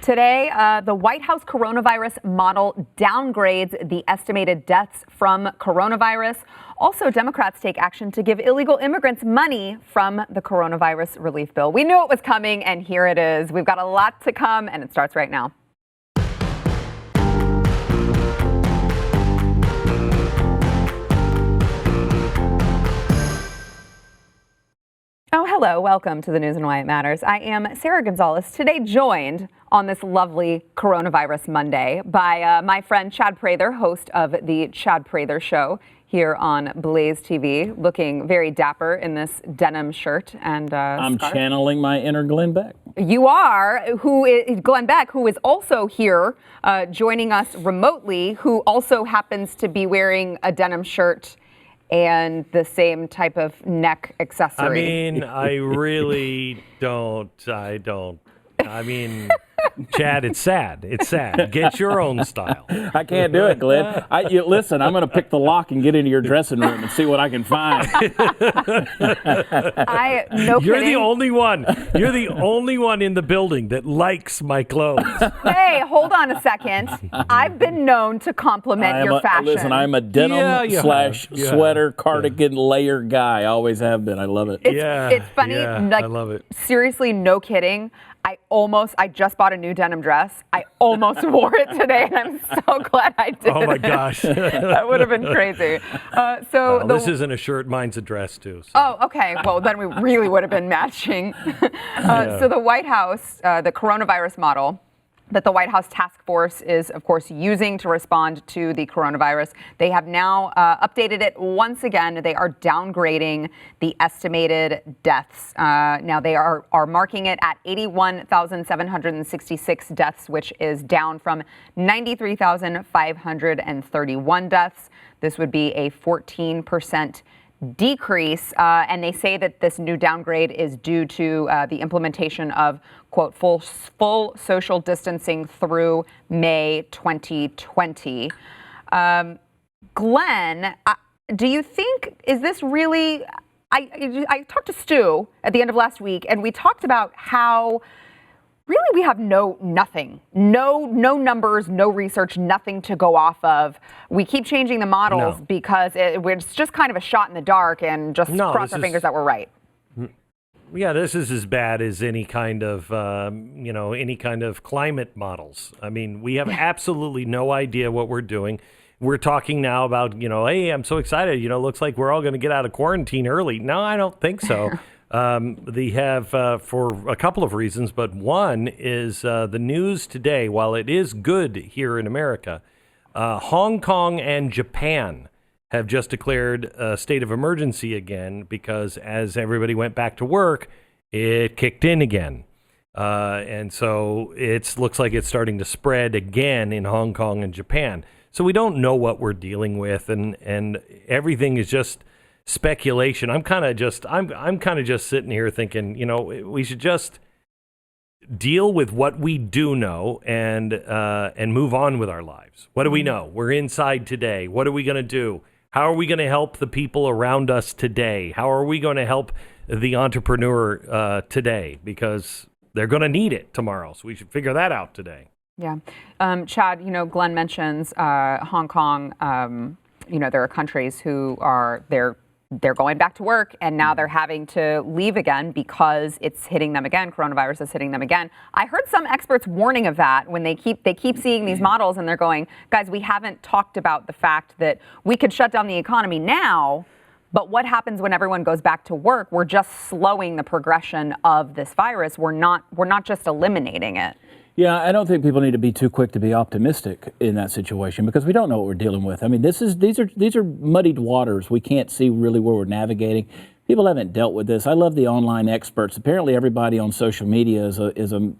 Today, the White House coronavirus model downgrades the estimated deaths from coronavirus. Also, Democrats take action to give illegal immigrants money from the coronavirus relief bill. We knew it was coming, and here it is. We've got a lot to come, and it starts right now. Oh, hello. Welcome to the News and Why It Matters. I am Sarah Gonzalez, today joined on this lovely Coronavirus Monday by my friend Chad Prather, host of the Chad Prather Show here on BlazeTV, looking very dapper in this denim shirt and I'm scarf. Channeling my inner Glenn Beck. You are, who is Glenn Beck, who is also here joining us remotely, who also happens to be wearing a denim shirt and the same type of neck accessory. I mean, I really don't. I mean, Chad, it's sad. It's sad. Get your own style. I can't do it, Glenn. Listen, I'm going to pick the lock and get into your dressing room and see what I can find. No You're kidding. the only one. You're the only one in the building that likes my clothes. Hey, hold on a second. I've been known to compliment your fashion. Listen, I'm a denim sweater, cardigan, layer guy. I always have been. I love it. It's funny. I love it. Seriously, no kidding. I just bought a new denim dress. I almost wore it today, and I'm so glad I did. Oh my gosh. That would have been crazy. This isn't a shirt, mine's a dress too. So. Oh, okay. Well, then we really would have been matching. So the White House, the coronavirus model that the White House task force is, of course, using to respond to the coronavirus. They have now updated it once again. They are downgrading the estimated deaths. Now they are marking it at 81,766 deaths, which is down from 93,531 deaths. This would be a 14% decrease, and they say that this new downgrade is due to the implementation of, quote, full social distancing through May 2020. Glenn, do you think, is this really, I talked to Stu at the end of last week, and we talked about how really we have nothing, no numbers, no research, nothing to go off of. We keep changing the models because it's just kind of a shot in the dark and just cross our fingers that we're right. Yeah, this is as bad as any kind of, any kind of climate models. I mean, we have absolutely no idea what we're doing. We're talking now about, hey, I'm so excited. Looks like we're all going to get out of quarantine early. No, I don't think so. They have for a couple of reasons, but one is the news today, while it is good here in America, Hong Kong and Japan have just declared a state of emergency again because as everybody went back to work, it kicked in again. And so it looks like it's starting to spread again in Hong Kong and Japan. So we don't know what we're dealing with, and everything is just speculation. I'm kind of just sitting here thinking, we should just deal with what we do know and move on with our lives. What do we know? We're inside today. What are we going to do? How are we going to help the people around us today? How are we going to help the entrepreneur today? Because they're going to need it tomorrow. So we should figure that out today. Yeah. Chad, Glenn mentions Hong Kong. There are countries who are they're going back to work, and now they're having to leave again because it's hitting them again. Coronavirus is hitting them again. I heard some experts warning of that when they keep seeing these models, and they're going, guys, we haven't talked about the fact that we could shut down the economy now, but what happens when everyone goes back to work? We're just slowing the progression of this virus. We're not just eliminating it. Yeah, I don't think people need to be too quick to be optimistic in that situation because we don't know what we're dealing with. I mean, these are muddied waters. We can't see really where we're navigating. People haven't dealt with this. I love the online experts. Apparently, everybody on social media is a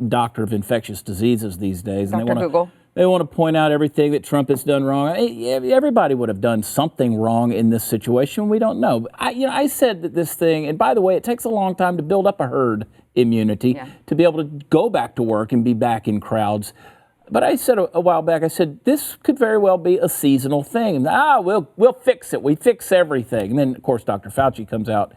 doctor of infectious diseases these days. Dr. Google. They want to point out everything that Trump has done wrong. Everybody would have done something wrong in this situation. We don't know. I said that this thing, and by the way, it takes a long time to build up a herd immunity to be able to go back to work and be back in crowds. But I said a while back, I said, this could very well be a seasonal thing. We'll fix it. We fix everything. And then, of course, Dr. Fauci comes out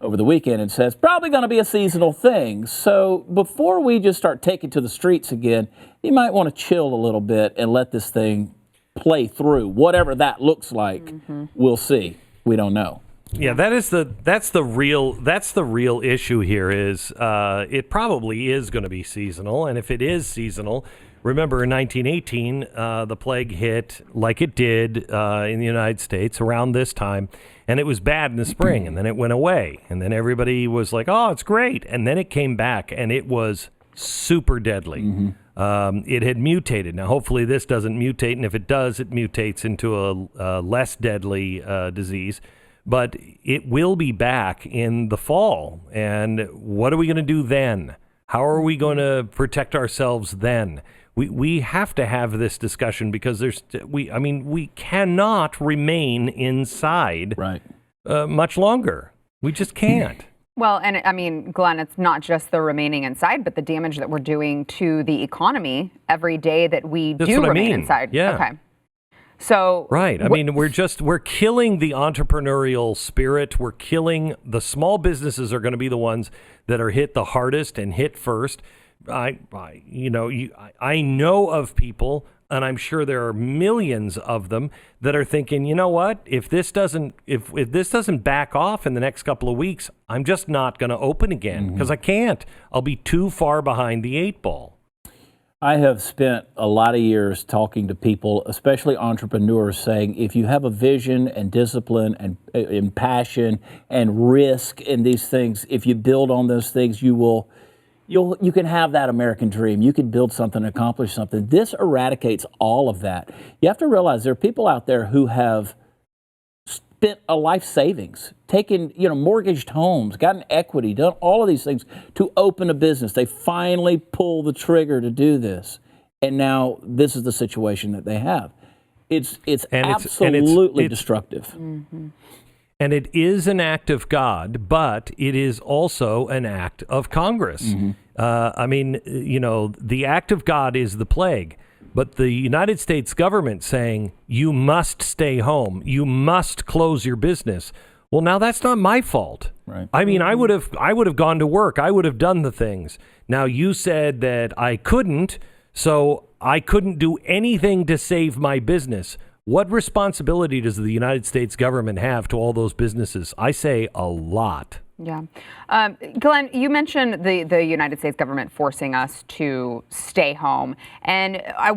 over the weekend and says probably going to be a seasonal thing. So before we just start taking to the streets again, you might want to chill a little bit and let this thing play through. Whatever that looks like, we'll see. We don't know. Yeah, that's the real issue here is it probably is going to be seasonal, and if it is seasonal, remember in 1918 the plague hit like it did in the United States around this time, and it was bad in the spring, and then it went away, and then everybody was like, "Oh, it's great," and then it came back, and it was super deadly. It had mutated. Now, hopefully, this doesn't mutate, and if it does, it mutates into a less deadly disease. But it will be back in the fall. And what are we going to do then? How are we going to protect ourselves then? We have to have this discussion because we cannot remain inside much longer. We just can't. Well, and I mean, Glenn, it's not just the remaining inside, but the damage that we're doing to the economy every day that we do remain inside. Yeah. Okay. So right. I mean, we're killing the entrepreneurial spirit. We're killing the small businesses are going to be the ones that are hit the hardest and hit first. I know of people, and I'm sure there are millions of them that are thinking, you know what? If this doesn't back off in the next couple of weeks, I'm just not going to open again because I can't. I'll be too far behind the 8 ball. I have spent a lot of years talking to people, especially entrepreneurs, saying if you have a vision and discipline and passion and risk in these things, if you build on those things, you can have that American dream. You can build something, accomplish something. This eradicates all of that. You have to realize there are people out there who have spent a life savings, taken, mortgaged homes, gotten equity, done all of these things to open a business. They finally pull the trigger to do this. And now this is the situation that they have. It's absolutely destructive. And it is an act of God, but it is also an act of Congress. The act of God is the plague. But the United States government saying, you must stay home, you must close your business. Well, now that's not my fault. Right. I mean, I would have gone to work. I would have done the things. Now, you said that I couldn't, so I couldn't do anything to save my business. What responsibility does the United States government have to all those businesses? I say a lot. Yeah. Glenn, you mentioned the United States government forcing us to stay home. And I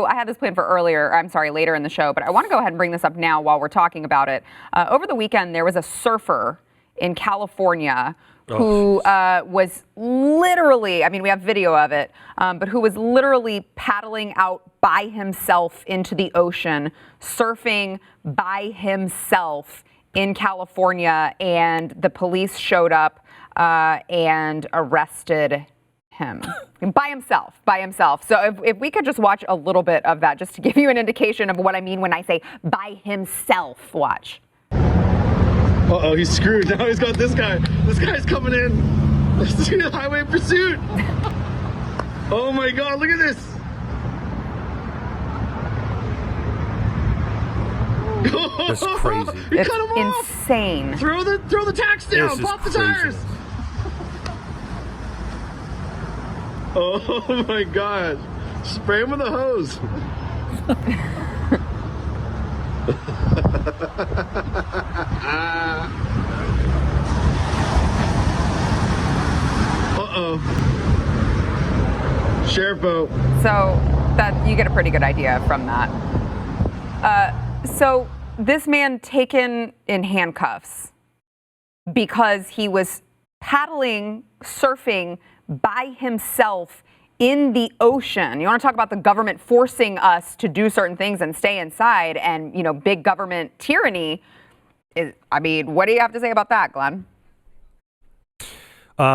had this planned for later in the show, but I want to go ahead and bring this up now while we're talking about it. Over the weekend, there was a surfer in California who was literally, we have video of it, but who was literally paddling out by himself into the ocean, surfing by himself in California, and the police showed up and arrested him by himself. So if we could just watch a little bit of that, just to give you an indication of what I mean when I say by himself. Watch. Uh-oh, he's screwed. Now he's got this guy. This guy's coming in. Let's do the highway pursuit. Oh my God, look at this. That's crazy. It's cut him off. Insane. Throw the tacks down. Pop the tires. Oh my God. Spray him with a hose. Uh-oh. Sheriff boat. So that you get a pretty good idea from that. So this man taken in handcuffs because he was paddling, surfing by himself in the ocean. You want to talk about the government forcing us to do certain things and stay inside, and big government tyranny. What do you have to say about that, Glenn?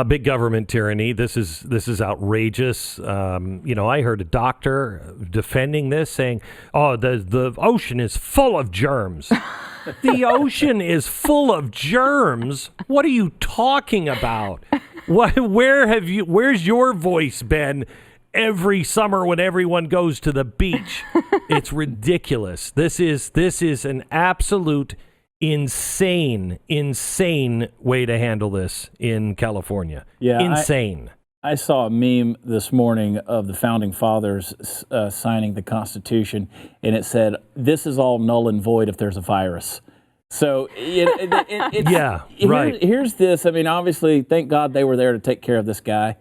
Big government tyranny. This is outrageous. I heard a doctor defending this, saying, "Oh, the ocean is full of germs." The ocean is full of germs? What are you talking about? Where's your voice been every summer when everyone goes to the beach? It's ridiculous. This is an absolute insane way to handle this in California. Yeah, insane. I saw a meme this morning of the founding fathers signing the Constitution, and it said, "This is all null and void if there's a virus." So it's, yeah, right. Here's this. I mean, obviously, thank God they were there to take care of this guy.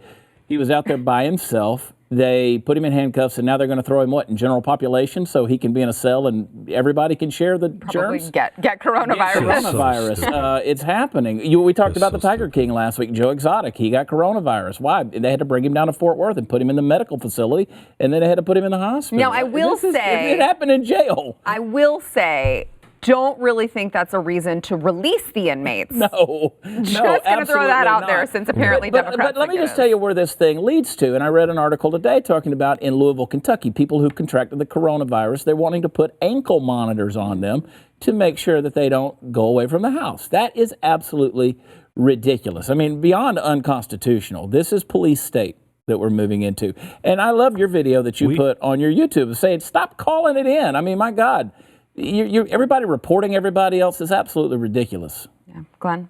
He was out there by himself. They put him in handcuffs, and now they're going to throw him in general population so he can be in a cell and everybody can share the germs? Get coronavirus. It's happening. We talked about the Tiger King last week, Joe Exotic. He got coronavirus. Why? They had to bring him down to Fort Worth and put him in the medical facility, and then they had to put him in the hospital. Now, I will say... It happened in jail. I will say... Don't really think that's a reason to release the inmates. No, just going to throw that out there since apparently Democrats. But let me just tell you where this thing leads to. And I read an article today talking about in Louisville, Kentucky, people who contracted the coronavirus, they're wanting to put ankle monitors on them to make sure that they don't go away from the house. That is absolutely ridiculous. I mean, beyond unconstitutional. This is police state that we're moving into. And I love your video that you put on your YouTube saying, stop calling it in. I mean, my God. Everybody reporting everybody else is absolutely ridiculous. Yeah, Glenn.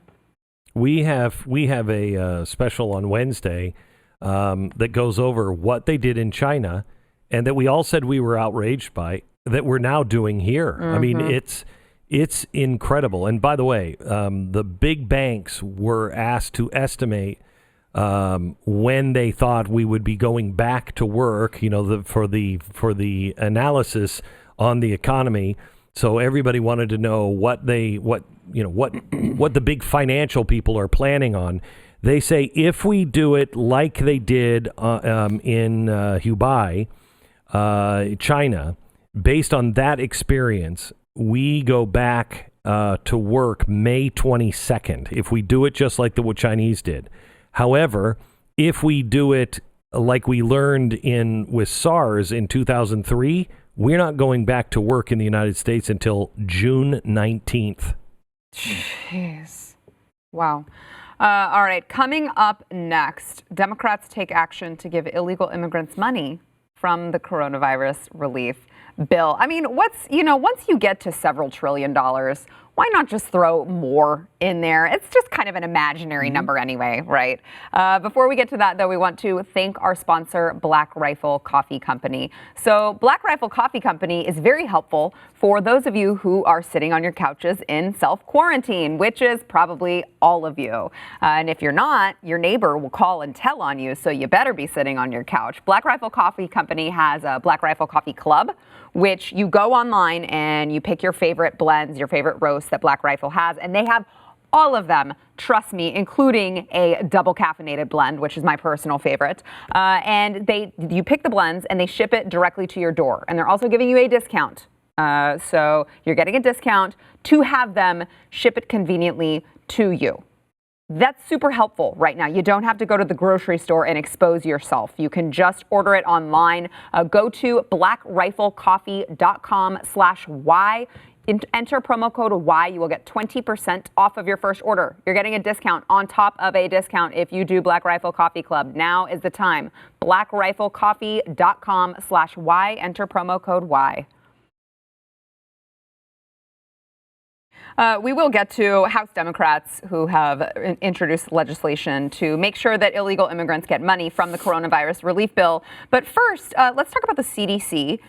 We have a special on Wednesday that goes over what they did in China, and that we all said we were outraged by, that we're now doing here. Mm-hmm. I mean, it's incredible. And by the way, the big banks were asked to estimate when they thought we would be going back to work. You know, for the analysis on the economy. So everybody wanted to know what the big financial people are planning on. They say if we do it like they did in Hubei, China, based on that experience, we go back to work May 22nd. If we do it just like the Chinese did. However, if we do it like we learned with SARS in 2003. We're not going back to work in the United States until June 19th. Jeez. Wow. All right. Coming up next, Democrats take action to give illegal immigrants money from the coronavirus relief bill. I mean, once you get to several $1 trillion, why not just throw more in there? It's just kind of an imaginary number anyway, right? Before we get to that, though, we want to thank our sponsor, Black Rifle Coffee Company. So Black Rifle Coffee Company is very helpful for those of you who are sitting on your couches in self-quarantine, which is probably all of you. And if you're not, your neighbor will call and tell on you, so you better be sitting on your couch. Black Rifle Coffee Company has a Black Rifle Coffee Club, which you go online and you pick your favorite blends, your favorite roasts that Black Rifle has, and they have all of them, trust me, including a double caffeinated blend, which is my personal favorite. And you pick the blends and they ship it directly to your door. And they're also giving you a discount. So you're getting a discount to have them ship it conveniently to you. That's super helpful right now. You don't have to go to the grocery store and expose yourself. You can just order it online. Go to blackriflecoffee.com/Y. Enter promo code Y. You will get 20% off of your first order. You're getting a discount on top of a discount if you do Black Rifle Coffee Club. Now is the time. blackriflecoffee.com/Y. Enter promo code Y. We will get to House Democrats who have introduced legislation to make sure that illegal immigrants get money from the coronavirus relief bill. But first, let's talk about the CDC,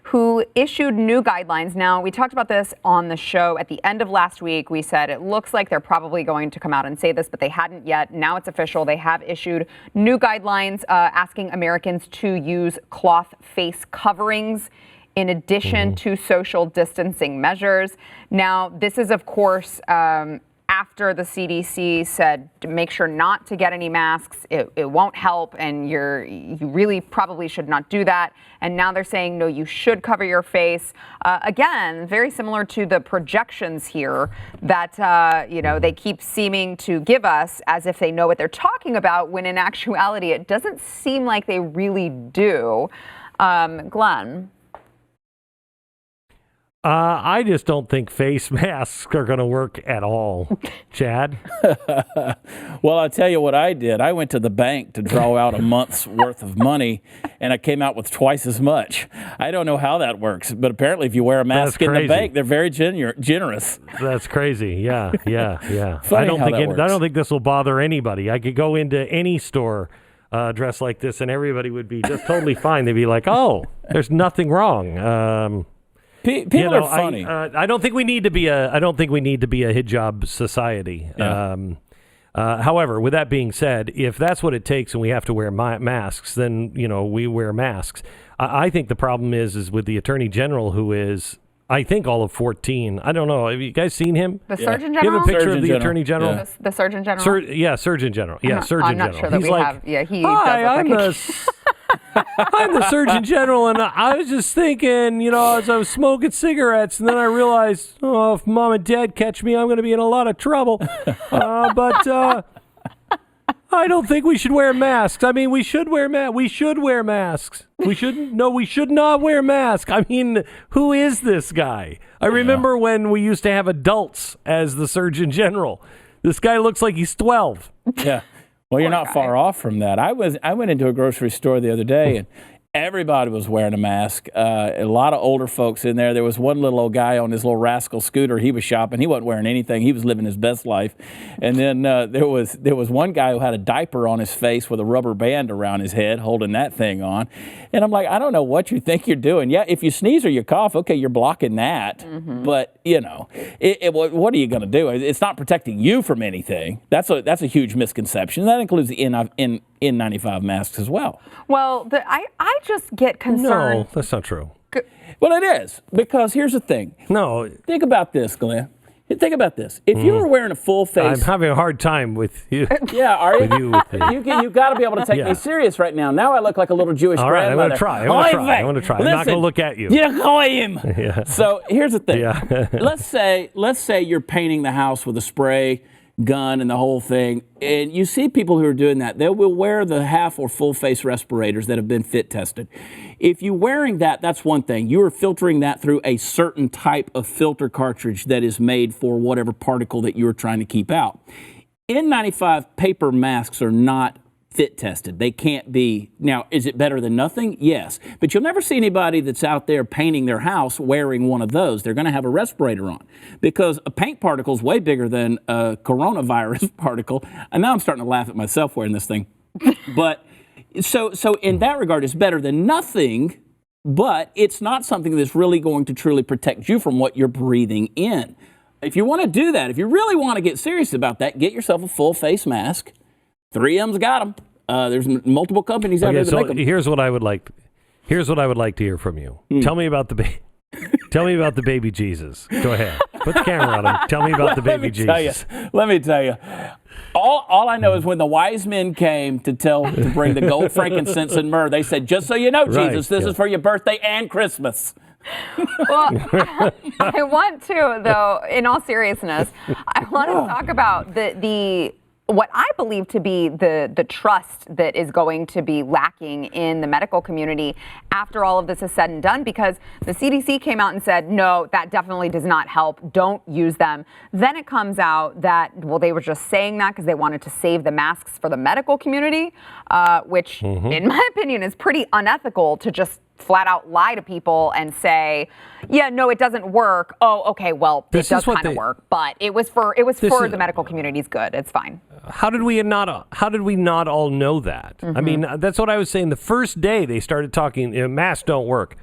who issued new guidelines. Now, we talked about this on the show at the end of last week. We said it looks like they're probably going to come out and say this, but they hadn't yet. Now it's official. They have issued new guidelines asking Americans to use cloth face coverings in addition to social distancing measures. Now, this is, of course, after the CDC said to make sure not to get any masks. It won't help, and you really probably should not do that. And now they're saying, no, you should cover your face. Again, very similar to the projections here that, they keep seeming to give us as if they know what they're talking about, when in actuality, it doesn't seem like they really do. Glenn? I just don't think face masks are going to work at all, Chad. Well, I'll tell you what I did. I went to the bank to draw out a month's worth of money, and I came out with twice as much. I don't know how that works, but apparently if you wear a mask in the bank, they're very generous. That's crazy. Yeah. Funny how that works. I don't think this will bother anybody. I could go into any store dressed like this, and everybody would be just totally fine. They'd be like, "Oh, there's nothing wrong." People are funny. I don't think we need to be a hijab society. Yeah. However, with that being said, if that's what it takes and we have to wear masks, then we wear masks. I think the problem is with the Attorney General, who is, I think, all of 14. I don't know. Have you guys seen him? The Surgeon You General? have a picture Surgeon of the General. Attorney General? Yeah. The Surgeon General? Surgeon General. Yeah, Surgeon I'm not General. sure that He's we like, have. Yeah, he "Hi, does look like I'm the Surgeon General, and I was just thinking, as I was smoking cigarettes, and then I realized, if Mom and Dad catch me, I'm going to be in a lot of trouble. But I don't think we should wear masks. I mean, we should wear masks. We should wear masks. We should not wear masks. I mean, who is this guy? I remember when we used to have adults as the Surgeon General. This guy looks like he's 12. Yeah. Well, you're not far off from that. I went into a grocery store the other day, and everybody was wearing a mask. A lot of older folks in there. There was one little old guy on his little rascal scooter. He was shopping. He wasn't wearing anything. He was living his best life. And then there was one guy who had a diaper on his face with a rubber band around his head, holding that thing on. And I'm like, I don't know what you think you're doing. Yeah, if you sneeze or you cough, okay, you're blocking that. Mm-hmm. But what are you going to do? It's not protecting you from anything. That's a huge misconception. That includes the N95 masks as well. Well, I just get concerned. No, that's not true. Well, it is, because here's the thing. No. Think about this, Glenn. Think about this. If you were wearing a full face... I'm having a hard time with you. Yeah, are you? With you. You've got to be able to take me serious right now. Now I look like a little Jewish All right, grandmother. I'm going to try. I'm not going to look at you. Yeah. So here's the thing. Yeah. let's say you're painting the house with a spray gun and the whole thing, and you see people who are doing that. They will wear the half or full face respirators that have been fit tested. If you're wearing that, that's one thing. You are filtering that through a certain type of filter cartridge that is made for whatever particle that you're trying to keep out. N95 paper masks are not fit tested. They can't be. Now, is it better than nothing? Yes. But you'll never see anybody that's out there painting their house wearing one of those. They're going to have a respirator on, because a paint particle is way bigger than a coronavirus particle. And now I'm starting to laugh at myself wearing this thing. But so in that regard, it's better than nothing, but it's not something that's really going to truly protect you from what you're breathing in. If you want to do that, if you really want to get serious about that, get yourself a full face mask. 3M's got them. There's multiple companies out there that make them. Here's what I would like to hear from you. Tell me about the baby Jesus. Go ahead. Put the camera on him. Tell me about the baby Jesus. Let me tell you. All I know is when the wise men came to bring the gold, frankincense, and myrrh, they said, "Just so you know, Jesus, this is for your birthday and Christmas." Well, I want to, though, in all seriousness, I want to talk about the what I believe to be the trust that is going to be lacking in the medical community after all of this is said and done, because the CDC came out and said, no, that definitely does not help. Don't use them. Then it comes out that, well, they were just saying that because they wanted to save the masks for the medical community, which in my opinion is pretty unethical to just flat out lie to people and say, yeah, no, it doesn't work. Oh, okay, well, it does kind of work, but it was for the medical community's good. It's fine. How did we not all know that? I mean, that's what I was saying. The first day they started talking, masks don't work.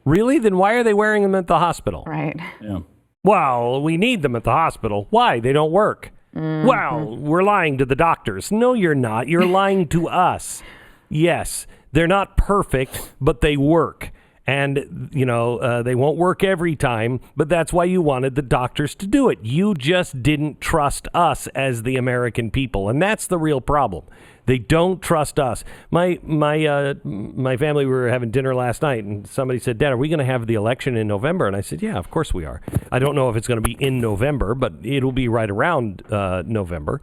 Really? Then why are they wearing them at the hospital? Right. Yeah. Well, we need them at the hospital. Why? They don't work. Well, we're lying to the doctors. No, you're not. You're lying to us. Yes. They're not perfect, but they work. And, they won't work every time, but that's why you wanted the doctors to do it. You just didn't trust us as the American people, and that's the real problem. They don't trust us. My family, we were having dinner last night, and somebody said, Dad, are we going to have the election in November? And I said, yeah, of course we are. I don't know if it's going to be in November, but it'll be right around November.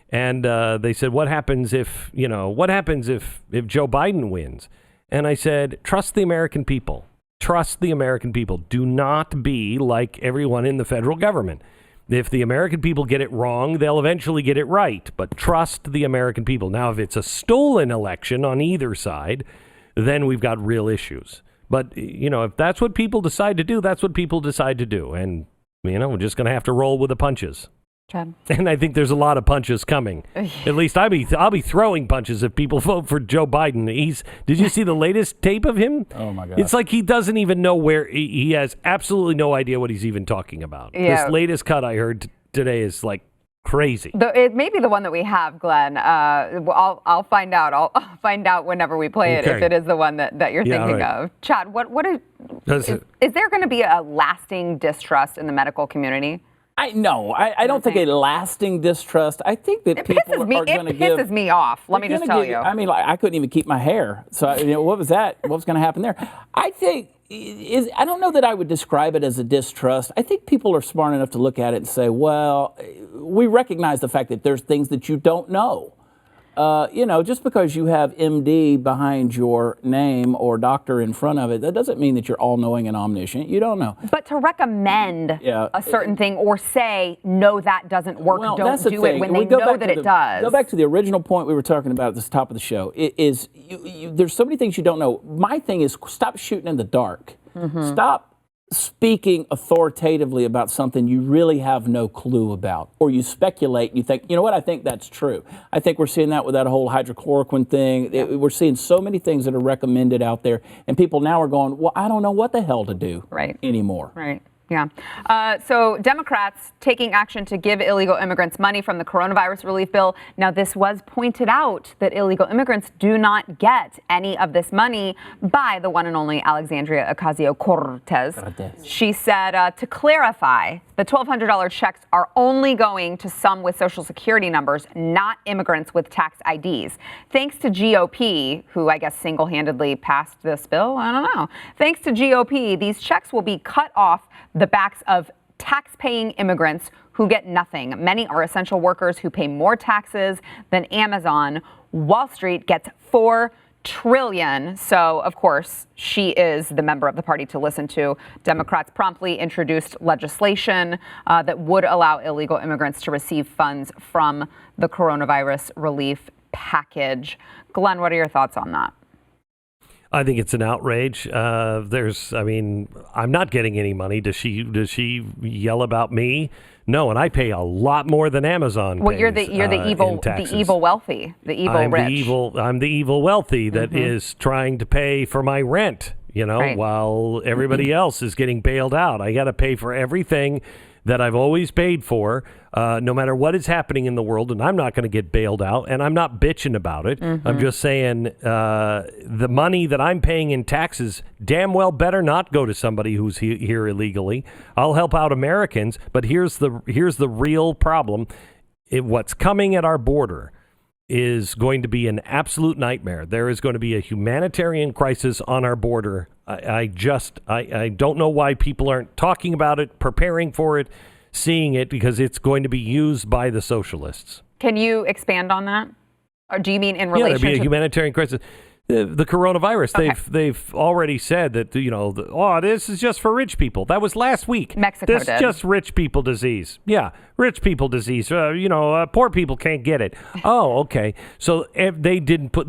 And they said, what happens if Joe Biden wins? And I said, trust the American people. trust the American people. Do not be like everyone in the federal government. If the American people get it wrong, they'll eventually get it right. But trust the American people. Now, if it's a stolen election on either side, then we've got real issues. But, if that's what people decide to do, that's what people decide to do. And, we're just going to have to roll with the punches. Chad. And I think there's a lot of punches coming. At least I'll be throwing punches if people vote for Joe Biden. Did you see the latest tape of him? Oh my God! It's like he doesn't even know where he has absolutely no idea what he's even talking about. Yeah. This latest cut I heard today is like crazy. It may be the one that we have, Glenn. I'll find out. I'll find out whenever we play it if it is the one that you're thinking of. Chad, is there going to be a lasting distrust in the medical community? I don't think a lasting distrust. I think that people are going to give. It pisses me off. Let me just tell you. I mean, I couldn't even keep my hair. So what was that? What was going to happen there? I think I don't know that I would describe it as a distrust. I think people are smart enough to look at it and say, well, we recognize the fact that there's things that you don't know. Just because you have MD behind your name or doctor in front of it, that doesn't mean that you're all-knowing and omniscient. You don't know. But to recommend a certain thing or say, no, that doesn't work, don't do it when they know that it does. Go back to the original point we were talking about at the top of the show. There's so many things you don't know. My thing is stop shooting in the dark. Mm-hmm. Stop speaking authoritatively about something you really have no clue about, or you speculate and you think, I think that's true. I think we're seeing that with that whole hydroxychloroquine thing. Yeah. We're seeing so many things that are recommended out there, and people now are going, well, I don't know what the hell to do anymore. Right. Yeah. So Democrats taking action to give illegal immigrants money from the coronavirus relief bill. Now, this was pointed out that illegal immigrants do not get any of this money by the one and only Alexandria Ocasio-Cortez. She said, to clarify, the $1,200 checks are only going to some with Social Security numbers, not immigrants with tax IDs. Thanks to GOP, who I guess single-handedly passed this bill, I don't know. Thanks to GOP, these checks will be cut off the backs of tax-paying immigrants who get nothing. Many are essential workers who pay more taxes than Amazon. Wall Street gets $4 trillion. So, of course, she is the member of the party to listen to. Democrats promptly introduced legislation that would allow illegal immigrants to receive funds from the coronavirus relief package. Glenn, what are your thoughts on that? I think it's an outrage. I'm not getting any money. Does she yell about me? No, and I pay a lot more than Amazon pays. Well, you're the evil wealthy, the evil rich. I'm the evil wealthy that is trying to pay for my rent, while everybody else is getting bailed out. I got to pay for everything that I've always paid for, no matter what is happening in the world, and I'm not going to get bailed out, and I'm not bitching about it. I'm just saying the money that I'm paying in taxes damn well better not go to somebody who's here illegally. I'll help out Americans, but here's the real problem. What's coming at our border is going to be an absolute nightmare. There is going to be a humanitarian crisis on our border. I don't know why people aren't talking about it, preparing for it, seeing it, because it's going to be used by the socialists. Can you expand on that? Or do you mean in relation to... Yeah, there'll be a humanitarian crisis. The coronavirus, okay. They've already said that, this is just for rich people. That was last week. Mexico did. This is just rich people disease. Yeah, rich people disease. Poor people can't get it. Oh, okay. So they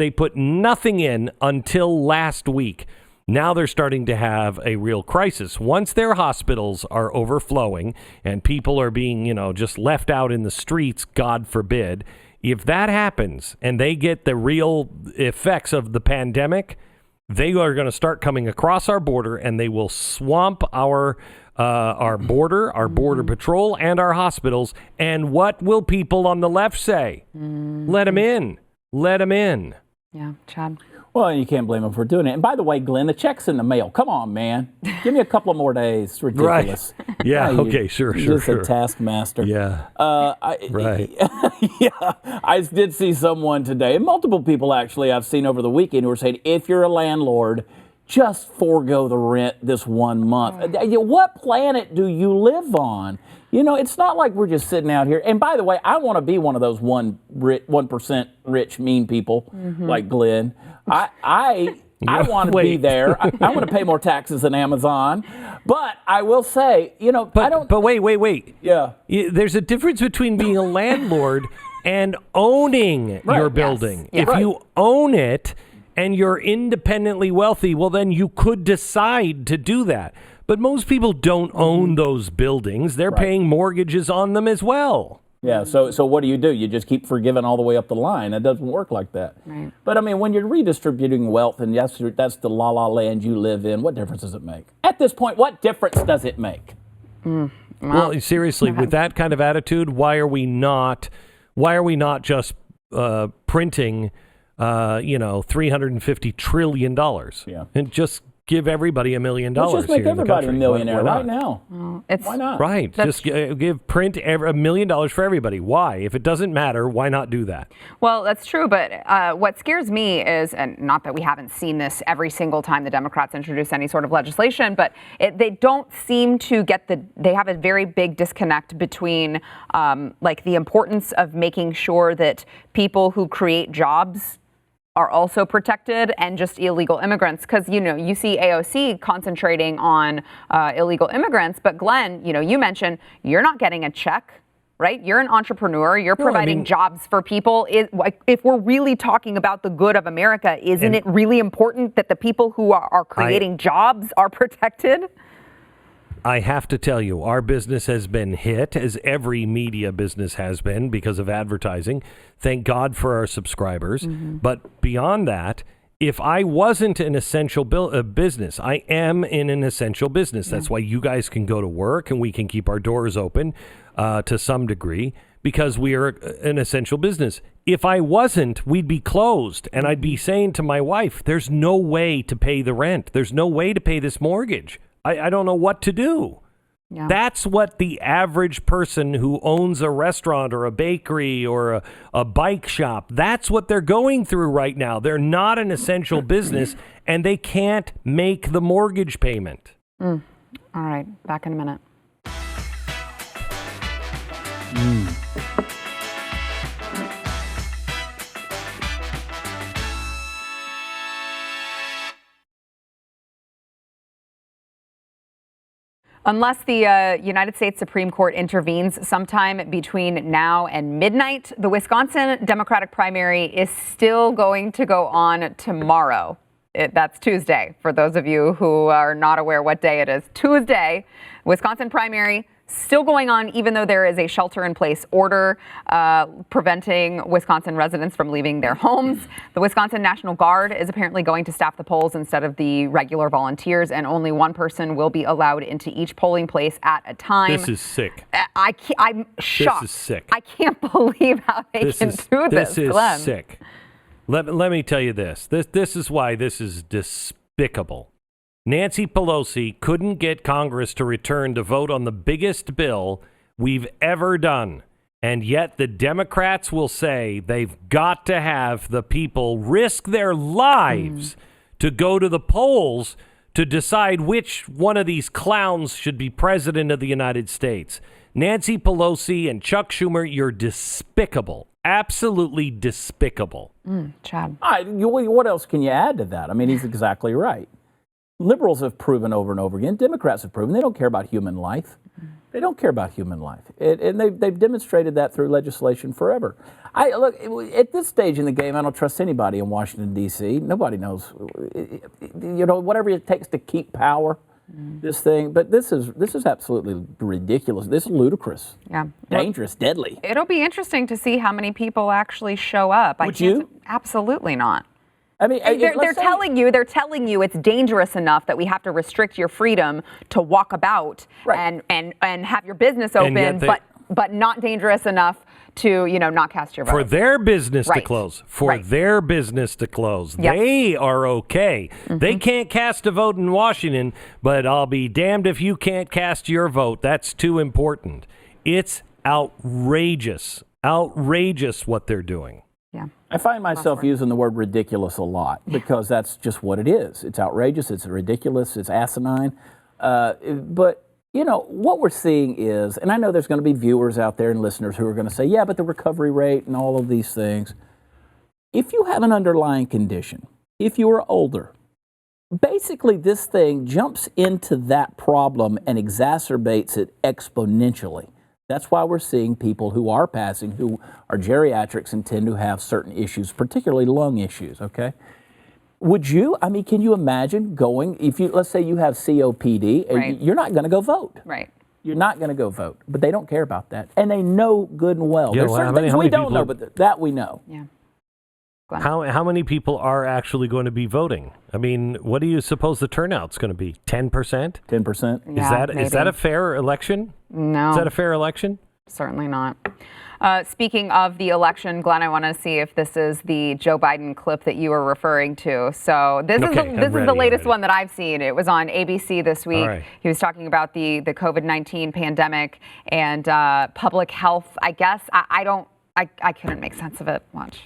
put nothing in until last week. Now they're starting to have a real crisis. Once their hospitals are overflowing and people are being, just left out in the streets, God forbid, if that happens and they get the real effects of the pandemic, they are going to start coming across our border and they will swamp our border patrol and our hospitals. And what will people on the left say? Let them in. Let them in. Yeah, Chad. Well, you can't blame them for doing it. And by the way, Glenn, the check's in the mail. Come on, man. Give me a couple of more days. It's ridiculous. Right. Yeah, okay, sure. You're just a taskmaster. Yeah. Right. Yeah. I did see someone today, and multiple people actually I've seen over the weekend who are saying, if you're a landlord, just forego the rent this 1 month. What planet do you live on? It's not like we're just sitting out here. And by the way, I want to be one of those 1% rich, mean people like Glenn. I I want to be there. I want to pay more taxes than Amazon. But I will say, I don't. But wait. Yeah. There's a difference between being a landlord and owning your building. Yes. If you own it and you're independently wealthy, well, then you could decide to do that. But most people don't own those buildings. They're paying mortgages on them as well. Yeah, so what do? You just keep forgiving all the way up the line. It doesn't work like that. Right. But I mean, when you're redistributing wealth and that's the la-la land you live in, what difference does it make? At this point, what difference does it make? Well, seriously, with that kind of attitude, why are we not just printing, $350 trillion and just give everybody $1 million? Let's just make here in the everybody a country. millionaire Why right not? now. It's, Why not? Right. Just print $1 million for everybody. Why? If it doesn't matter, why not do that? Well, that's true. But what scares me is, and not that we haven't seen this every single time the Democrats introduce any sort of legislation, but they don't seem to get they have a very big disconnect between like the importance of making sure that people who create jobs are also protected and just illegal immigrants. Because, you see AOC concentrating on illegal immigrants. But Glenn, you mentioned you're not getting a check, right? You're an entrepreneur. You're providing jobs for people. If we're really talking about the good of America, isn't it really important that the people who are creating jobs are protected? I have to tell you, our business has been hit, as every media business has been, because of advertising. Thank God for our subscribers. But beyond that, if I wasn't an essential business, I am in an essential business. That's why you guys can go to work and we can keep our doors open to some degree, because we are an essential business. If I wasn't, we'd be closed. And I'd be saying to my wife, there's no way to pay the rent. There's no way to pay this mortgage. I don't know what to do. Yeah. That's what the average person who owns a restaurant or a bakery or a bike shop, that's what they're going through right now. They're not an essential business and they can't make the mortgage payment. All right. Back in a minute. Unless the United States Supreme Court intervenes sometime between now and midnight, the Wisconsin Democratic primary is still going to go on tomorrow. That's Tuesday. For those of you who are not aware what day it is, Tuesday, Wisconsin primary still going on, even though there is a shelter-in-place order preventing Wisconsin residents from leaving their homes. The Wisconsin National Guard is apparently going to staff the polls instead of the regular volunteers, and only one person will be allowed into each polling place at a time. This is sick. I'm shocked. This is sick. I can't believe how they can do this. This is Glenn. sick. Let me tell you this. This is why this is despicable. Nancy Pelosi couldn't get Congress to return to vote on the biggest bill we've ever done. And yet the Democrats will say they've got to have the people risk their lives to go to the polls to decide which one of these clowns should be president of the United States. Nancy Pelosi and Chuck Schumer, you're despicable. Absolutely despicable. Chad. What else can you add to that? I mean, he's exactly right. Liberals have proven over and over again, Democrats have proven, they don't care about human life. They don't care about human life. And they've demonstrated that through legislation forever. Look, at this stage in the game, I don't trust anybody in Washington, D.C. Nobody knows, whatever it takes to keep power, this thing. But this is absolutely ridiculous. This is ludicrous. Yeah. Dangerous, deadly. It'll be interesting to see how many people actually show up. Would you? Absolutely not. I mean, they're telling you it's dangerous enough that we have to restrict your freedom to walk about and have your business open, but not dangerous enough to not cast your vote. For their business to close. Their business to close. Yes. They are okay. They can't cast a vote in Washington, but I'll be damned if you can't cast your vote. That's too important. It's outrageous what they're doing. Yeah. I find myself using the word ridiculous a lot because that's just what it is. It's outrageous, it's ridiculous, it's asinine. But, what we're seeing is, and I know there's going to be viewers out there and listeners who are going to say, yeah, but the recovery rate and all of these things. If you have an underlying condition, if you are older, basically this thing jumps into that problem and exacerbates it exponentially. That's why we're seeing people who are passing, who are geriatrics and tend to have certain issues, particularly lung issues, okay? Would you, I mean, can you imagine going, if you, let's say you have COPD, Right. and you're not going to go vote. Right. You're not going to go vote, but they don't care about that. And they know good and well. Yeah, There's well, certain how many things we people don't know, but that we know. Yeah. How many people are actually going to be voting? I mean, what do you suppose the turnout's going to be? 10%? 10%? Yeah, Is that maybe. a fair election? No. Is that a fair election? Certainly not. Speaking of the election, Glenn, I want to see if this is the Joe Biden clip that you were referring to. So this is the latest one that I've seen. It was on ABC this week. All right. He was talking about the COVID-19 pandemic and public health. I guess I couldn't make sense of it. Watch.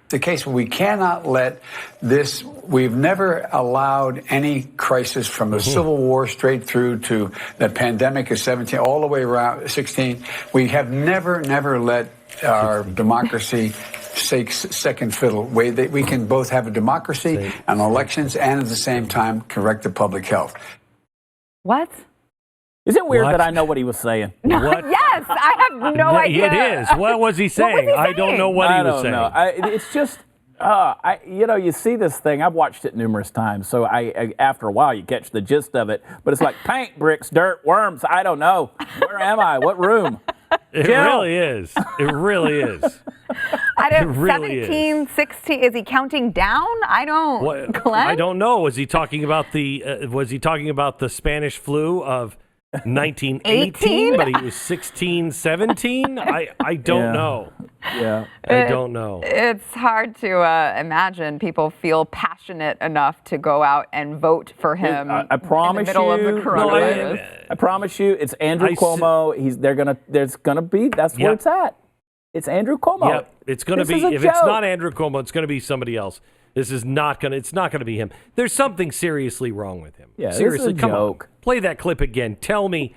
The case we cannot let this, we've never allowed any crisis from the Civil War straight through to the pandemic of 17, all the way around 16. We have never let our democracy take second fiddle. We can both have a democracy and elections and at the same time correct the public health. What? Is it weird What? that I know what he was saying? What? Yes, I have no idea. It is. What was he saying? I don't know what he was saying. I don't know. It's just, you see this thing. I've watched it numerous times, so I after a while you catch the gist of it. But it's like paint, bricks, dirt, worms. I don't know. Where am I? What room? It Jill. really is. It really is. I don't, It really 17, 16, is he counting down? I don't. What, Glenn? I don't know. Was he talking about the Spanish flu of 1918? 18? But he was 16, 17? I don't Yeah. know. Yeah. I don't know. It's hard to imagine people feel passionate enough to go out and vote for him I promise in the middle you. of the coronavirus. I promise you, it's Andrew Cuomo. There's gonna be. That's where Yep. it's at. It's Andrew Cuomo. Yep, it's going to This be. is a If it's joke. not Andrew Cuomo, it's going to be somebody else. This is not going to. It's not going to be him. There's something seriously wrong with him. Yeah, this is seriously, a come joke. on, play that clip again. Tell me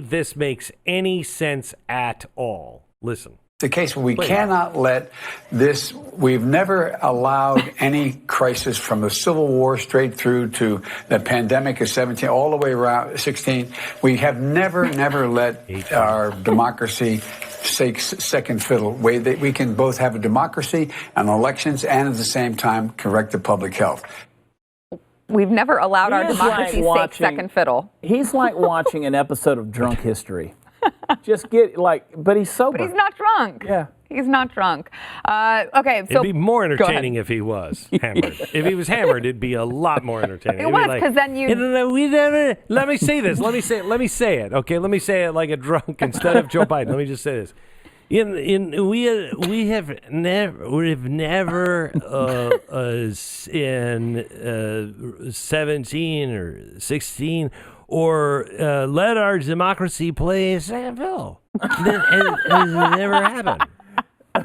this makes any sense at all. Listen. The case we cannot let this, we've never allowed any crisis from the Civil War straight through to the pandemic of 17, all the way around 16. We have never let our democracy take second fiddle. We can both have a democracy and elections and at the same time correct the public health. We've never allowed our He is democracy like take second fiddle. He's like watching an episode of Drunk History. Just get but he's sober. But he's not drunk. Yeah. He's not drunk. Okay, so It'd be more go ahead. entertaining if he was hammered. If he was hammered, it'd be a lot more entertaining. It It'd be was, like, 'cause then you- We never. Let me say this. Let me say it. Okay, let me say it like a drunk instead of Joe Biden. Let me just say this. We have never in 17 or 16 or let our democracy play a second fiddle. It never happened.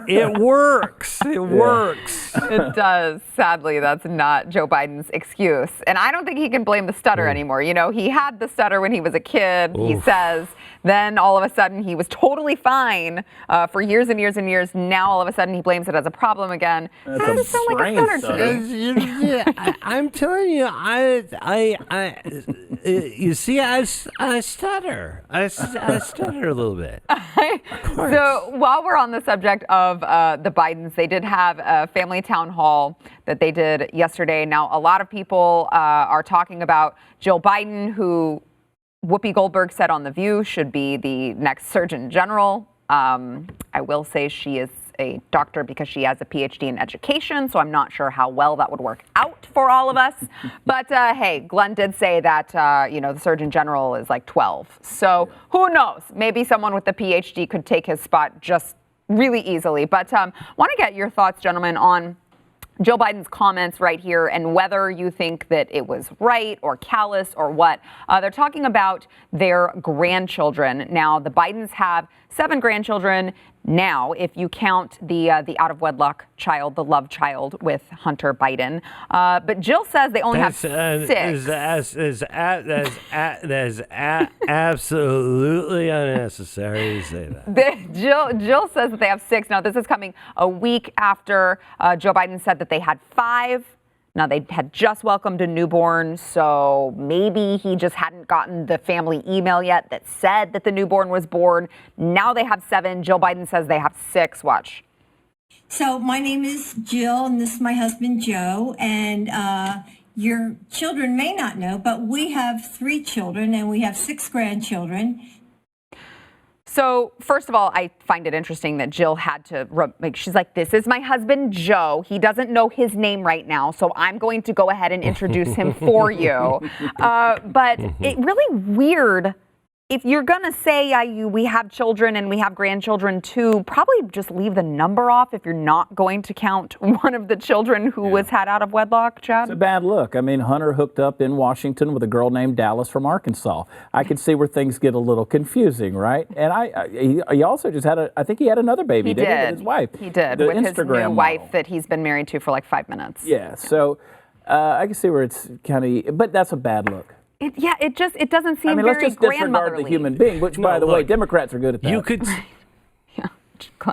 It works. It works. It does. Sadly, that's not Joe Biden's excuse. And I don't think he can blame the stutter anymore. You know, he had the stutter when he was a kid, he says. Then all of a sudden he was totally fine for years and years and years. Now all of a sudden he blames it as a problem again. That's Doesn't a sound like a strange stutter to me. I'm telling you, you see, I stutter. I stutter a little bit. So while we're on the subject of the Bidens, they did have a family town hall that they did yesterday. Now, a lot of people are talking about Jill Biden, who Whoopi Goldberg said on The View should be the next Surgeon General. I will say she is a doctor because she has a PhD in education, so I'm not sure how well that would work out for all of us. But hey, Glenn did say that, the Surgeon General is like 12. So who knows? Maybe someone with a PhD could take his spot just really easily. But want to get your thoughts, gentlemen, on Joe Biden's comments right here and whether you think that it was right or callous or what. They're talking about their grandchildren. Now, the Bidens have 7 grandchildren now, if you count the out-of-wedlock child, the love child with Hunter Biden. But Jill says they only have 6. That's absolutely unnecessary to say that. Jill says that they have 6. Now, this is coming a week after Joe Biden said that they had 5. Now, they had just welcomed a newborn, so maybe he just hadn't gotten the family email yet that said that the newborn was born. Now they have 7. Jill Biden says they have 6. Watch. So my name is Jill, and this is my husband, Joe. And your children may not know, but we have 3 children, and we have 6 grandchildren. So, first of all, I find it interesting that Jill had to, she's like, this is my husband, Joe. He doesn't know his name right now, so I'm going to go ahead and introduce him for you. But it really weird. If you're going to say we have children and we have grandchildren too, probably just leave the number off if you're not going to count one of the children who was had out of wedlock, Chad. It's a bad look. I mean, Hunter hooked up in Washington with a girl named Dallas from Arkansas. I could see where things get a little confusing, right? And he also just had I think he had another baby, didn't he, with his wife? He did, the with Instagram his new model. wife that he's been married to for like 5 minutes. Yeah, so I can see where it's kind of, but that's a bad look. It doesn't seem let's very just disregard the grandmotherly. human being, which, by the way, Democrats are good at that.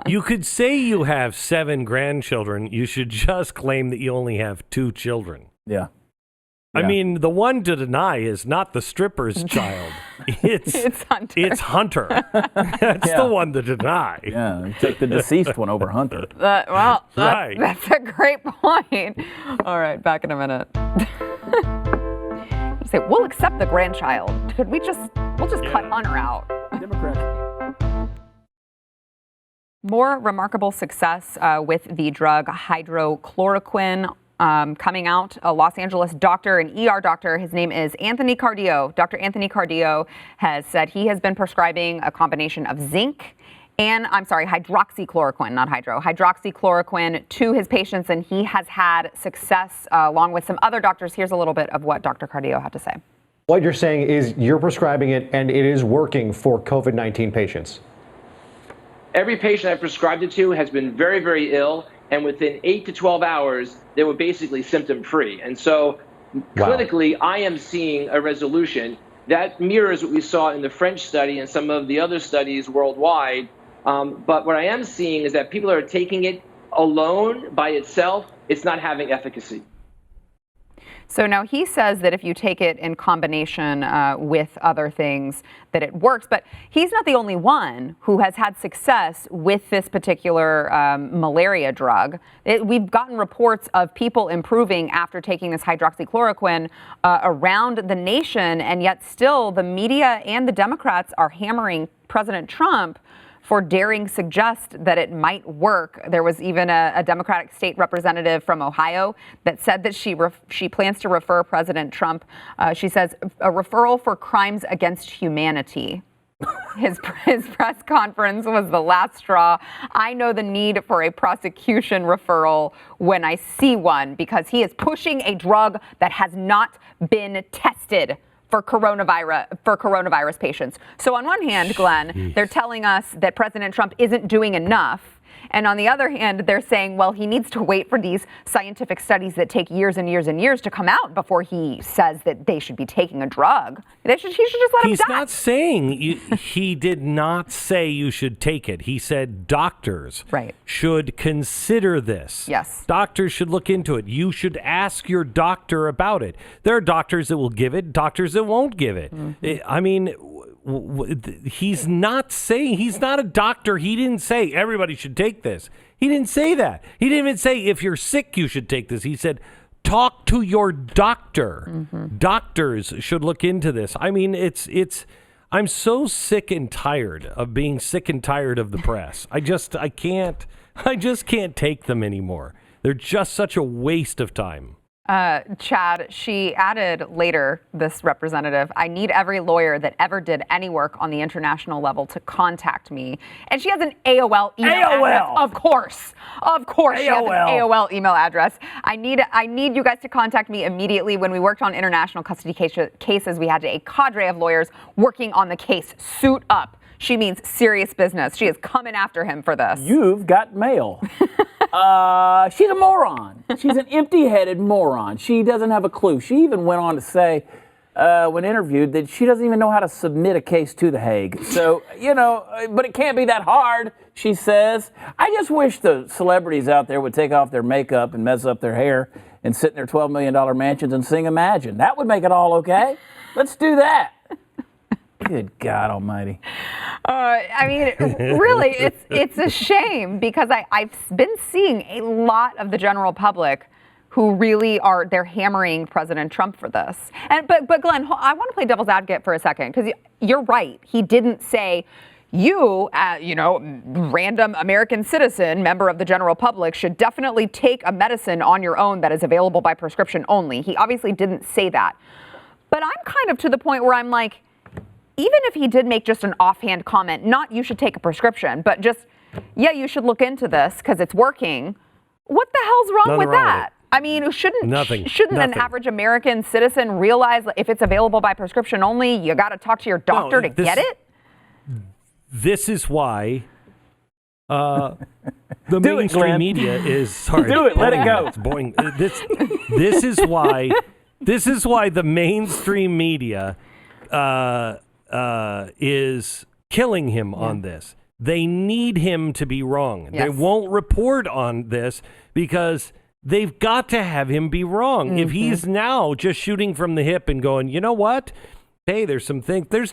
You could say you have 7 grandchildren. You should just claim that you only have 2 children. Yeah. I mean, the one to deny is not the stripper's child. It's Hunter. It's Hunter. That's the one to deny. Yeah, take the deceased one over Hunter. Right. That's a great point. All right, back in a minute. Say, we'll accept the grandchild. Could we'll just cut Hunter out. Democrats. More remarkable success with the drug hydroxychloroquine coming out. A Los Angeles doctor, an ER doctor, his name is Anthony Cardillo. Dr. Anthony Cardillo has said he has been prescribing a combination of zinc and, hydroxychloroquine, not hydroxychloroquine to his patients, and he has had success along with some other doctors. Here's a little bit of what Dr. Cardillo had to say. What you're saying is you're prescribing it and it is working for COVID-19 patients. Every patient I prescribed it to has been very, very ill, and within 8 to 12 hours, they were basically symptom-free. And so clinically, I am seeing a resolution that mirrors what we saw in the French study and some of the other studies worldwide. But what I am seeing is that people are taking it alone by itself. It's not having efficacy. So now he says that if you take it in combination with other things, that it works. But he's not the only one who has had success with this particular malaria drug. We've gotten reports of people improving after taking this hydroxychloroquine around the nation, and yet still the media and the Democrats are hammering President Trump for daring suggest that it might work. There was even a Democratic state representative from Ohio that said that she plans to refer President Trump. She says a referral for crimes against humanity. His press conference was the last straw. I know the need for a prosecution referral when I see one, because he is pushing a drug that has not been tested for coronavirus patients. So on one hand, Glenn, they're telling us that President Trump isn't doing enough. And on the other hand, they're saying, well, he needs to wait for these scientific studies that take years and years and years to come out before he says that they should be taking a drug. He should just let him die. He's not saying, he did not say you should take it. He said doctors should consider this. Yes. Doctors should look into it. You should ask your doctor about it. There are doctors that will give it, doctors that won't give it. Mm-hmm. I mean, he's not saying, he's not a doctor. He didn't say everybody should take this. He didn't say that. He didn't even say if you're sick, you should take this. He said, talk to your doctor. Mm-hmm. Doctors should look into this. I mean, I'm so sick and tired of being sick and tired of the press. I just can't take them anymore. They're just such a waste of time. Chad, she added later, this representative, I need every lawyer that ever did any work on the international level to contact me. And she has an AOL email address. Of course. She has an AOL email address. I need you guys to contact me immediately. When we worked on international custody cases, we had a cadre of lawyers working on the case. Suit up. She means serious business. She is coming after him for this. You've got mail. She's a moron. She's an empty-headed moron. She doesn't have a clue. She even went on to say, when interviewed, that she doesn't even know how to submit a case to The Hague. So, but it can't be that hard, she says. I just wish the celebrities out there would take off their makeup and mess up their hair and sit in their $12 million mansions and sing Imagine. That would make it all okay. Let's do that. Good God almighty. I mean, really, it's a shame because I've been seeing a lot of the general public who really they're hammering President Trump for this. But Glenn, I want to play devil's advocate for a second because you're right. He didn't say, you, random American citizen, member of the general public, should definitely take a medicine on your own that is available by prescription only. He obviously didn't say that. But I'm kind of to the point where I'm like, even if he did make just an offhand comment, not you should take a prescription, but just, yeah, you should look into this because it's working. What the hell's wrong with that? I mean, shouldn't an average American citizen realize if it's available by prescription only, you got to talk to your doctor to get it? This is why the mainstream media is sorry. Do it. Let it go. It's boring. This is why the mainstream media is killing him on this. They need him to be wrong. Yes. They won't report on this because they've got to have him be wrong. Mm-hmm. If he's now just shooting from the hip and going, you know what? Hey, there's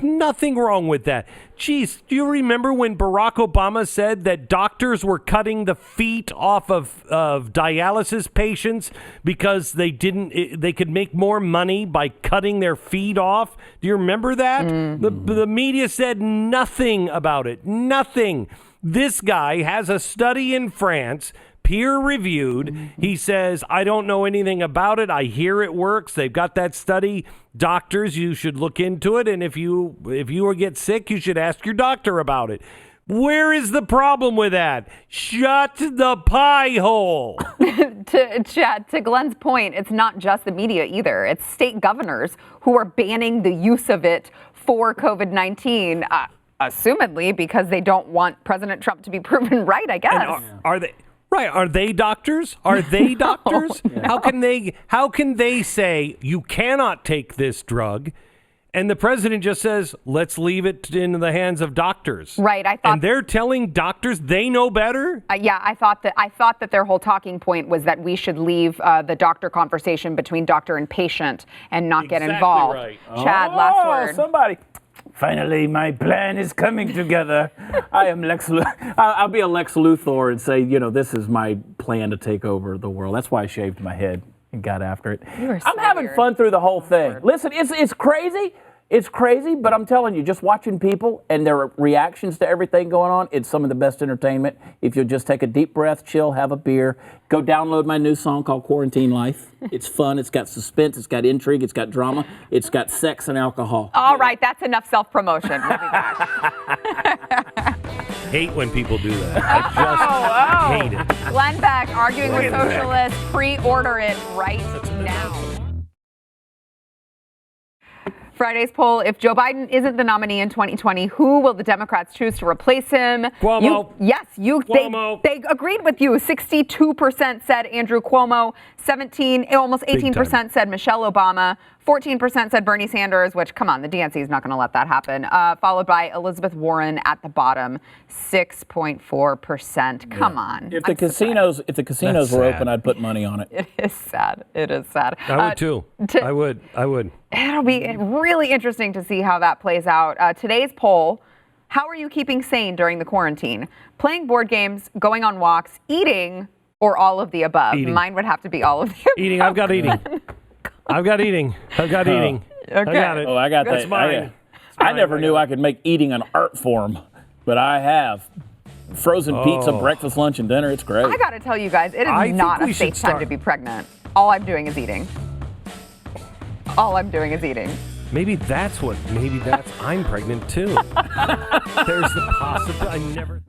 nothing wrong with that. Geez, do you remember when Barack Obama said that doctors were cutting the feet off of dialysis patients because they could make more money by cutting their feet off? Do you remember that? Mm-hmm. The media said nothing about it. Nothing. This guy has a study in France, peer-reviewed. Mm-hmm. He says, I don't know anything about it. I hear it works. They've got that study. Doctors, you should look into it. And if you get sick, you should ask your doctor about it. Where is the problem with that? Shut the pie hole. To Glenn's point, it's not just the media either. It's state governors who are banning the use of it for COVID-19, assumedly because they don't want President Trump to be proven right, I guess. And are they... Right. Are they doctors? Are they doctors? No. How can they say you cannot take this drug? And the president just says, let's leave it in the hands of doctors. Right. And they're telling doctors they know better? I thought that their whole talking point was that we should leave the doctor conversation between doctor and patient and not get involved. Right. Chad, last word. Somebody. Finally, my plan is coming together. I am I'll be a Lex Luthor and say, this is my plan to take over the world. That's why I shaved my head and got after it. I'm having fun through the whole thing. Listen, it's crazy. It's crazy, but I'm telling you, just watching people and their reactions to everything going on, it's some of the best entertainment. If you'll just take a deep breath, chill, have a beer, go download my new song called Quarantine Life. It's fun. It's got suspense. It's got intrigue. It's got drama. It's got sex and alcohol. All right, that's enough self-promotion. We'll be back. Hate when people do that. I just hate it. Glenn Beck arguing with socialists. Pre-order it right now. Friday's poll, if Joe Biden isn't the nominee in 2020, who will the Democrats choose to replace him? Cuomo. Cuomo. They agreed with you. 62% said Andrew Cuomo, almost 18% said Michelle Obama, 14% said Bernie Sanders, which, come on, the DNC is not going to let that happen, followed by Elizabeth Warren at the bottom, 6.4%. Come on. If the casinos were open, I'd put money on it. It is sad. I would too. I would. It'll be really interesting to see how that plays out. Today's poll, how are you keeping sane during the quarantine? Playing board games, going on walks, eating, or all of the above? Eating. Mine would have to be all of the above. Eating. I've got eating. Okay. I got it. Oh, I got That's that. mine. I never knew I could make eating an art form, but I have. Frozen pizza, breakfast, lunch, and dinner. It's great. I got to tell you guys, it is not a safe time to be pregnant. All I'm doing is eating. Maybe I'm pregnant too. There's the possibility. I never.